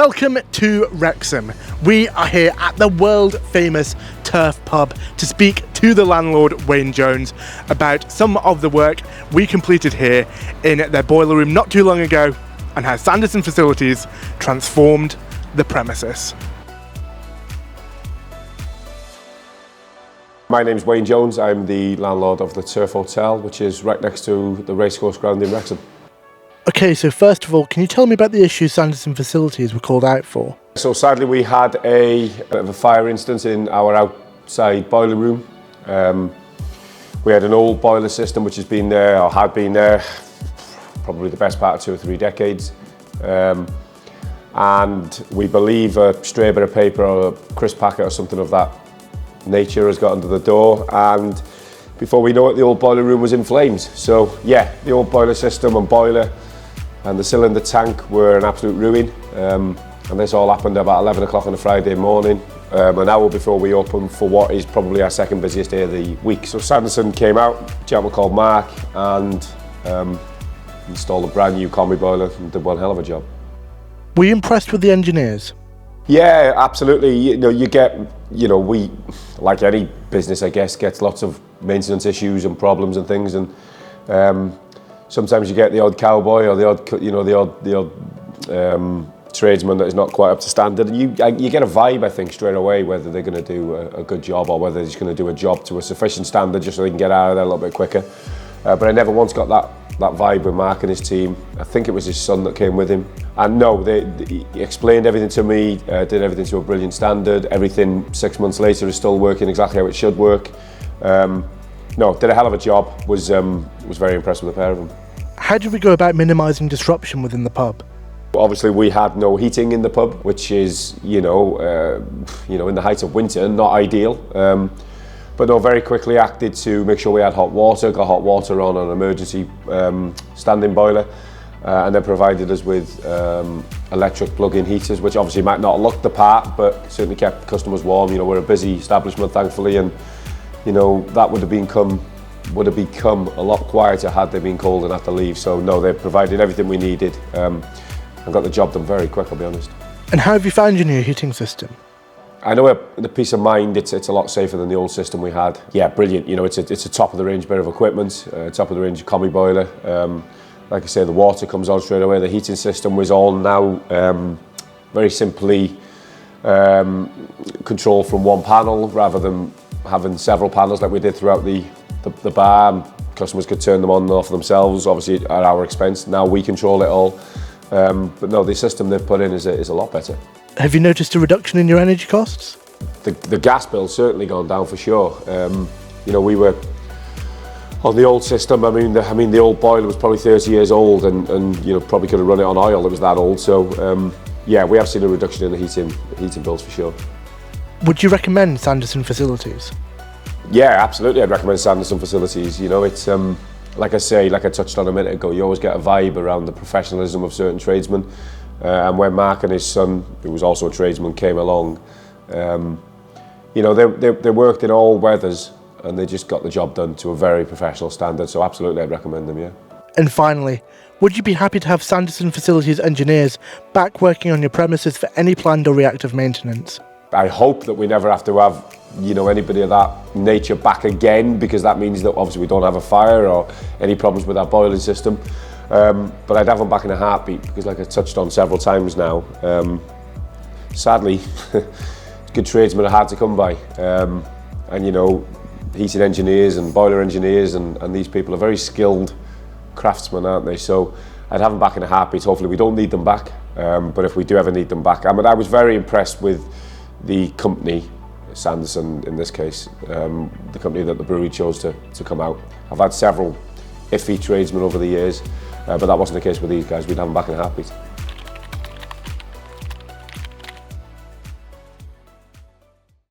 Welcome to Wrexham. We are here at the world famous Turf Pub to speak to the landlord Wayne Jones about some of the work we completed here in their boiler room not too long ago and how Sanderson Facilities transformed the premises. My name's Wayne Jones. I'm the landlord of the Turf Hotel, which is right next to the racecourse ground in Wrexham. Okay, so first of all, can you tell me about the issues Sanderson Facilities were called out for? So sadly we had a bit of a fire instance in our outside boiler room. We had an old boiler system which has been there, or had been there, probably the best part of 2 or 3 decades. And we believe a stray bit of paper or a crisp packet or something of that nature has got under the door, and before we know it, the old boiler room was in flames. So yeah, the old boiler system and boiler and the cylinder tank were an absolute ruin. And this all happened about 11 o'clock on a Friday morning, an hour before we opened for what is probably our second busiest day of the week. So Sanderson came out, a gentleman called Mark, and installed a brand new combi boiler and did one hell of a job. Were you impressed with the engineers? Yeah, absolutely. We, like any business, I guess, gets lots of maintenance issues and problems and things, and sometimes you get the odd cowboy or the odd tradesman that is not quite up to standard, and you get a vibe, I think, straight away whether they're going to do a good job or whether they're just going to do a job to a sufficient standard just so they can get out of there a little bit quicker. But I never once got that vibe with Mark and his team. I think it was his son that came with him. And no, he explained everything to me, did everything to a brilliant standard. Everything 6 months later is still working exactly how it should work. No, did a hell of a job. Was very impressed with the pair of them. How did we go about minimising disruption within the pub? Obviously, we had no heating in the pub, which is, in the height of winter, not ideal. But no, very quickly acted to make sure we had hot water, got hot water on an emergency standing boiler, and then provided us with electric plug-in heaters, which obviously might not look the part, but certainly kept customers warm. We're a busy establishment, thankfully, and that would have become a lot quieter had they been cold and had to leave. So no, they provided everything we needed and got the job done very quick, I'll be honest. And how have you found your new heating system? I know the peace of mind, it's a lot safer than the old system we had. Yeah, brilliant. It's a top of the range bit of equipment, top of the range combi boiler. Like I say, the water comes on straight away. The heating system was on now, very simply controlled from one panel rather than having several panels like we did throughout the bar. Customers could turn them on and off themselves, obviously at our expense. Now we control it all. But no, the system they've put in is a lot better. Have you noticed a reduction in your energy costs? The gas bill's certainly gone down for sure. We were on the old system. I mean, the old boiler was probably 30 years old, and probably could have run it on oil. It was that old. So yeah, we have seen a reduction in the heating bills for sure. Would you recommend Sanderson Facilities? Yeah, absolutely. I'd recommend Sanderson Facilities. It's like I touched on a minute ago. You always get a vibe around the professionalism of certain tradesmen. And when Mark and his son, who was also a tradesman, came along, they worked in all weathers and they just got the job done to a very professional standard. So absolutely, I'd recommend them, yeah. And finally, would you be happy to have Sanderson Facilities engineers back working on your premises for any planned or reactive maintenance? I hope that we never have to have, anybody of that nature back again, because that means that obviously we don't have a fire or any problems with our boiling system. But I'd have them back in a heartbeat, because like I touched on several times now, sadly, good tradesmen are hard to come by. And heating engineers and boiler engineers and these people are very skilled craftsmen, aren't they? So I'd have them back in a heartbeat. Hopefully we don't need them back, but if we do ever need them back. I was very impressed with the company, Sanderson in this case, the company that the brewery chose to come out. I've had several iffy tradesmen over the years, but that wasn't the case with these guys. We'd have them back in a heartbeat.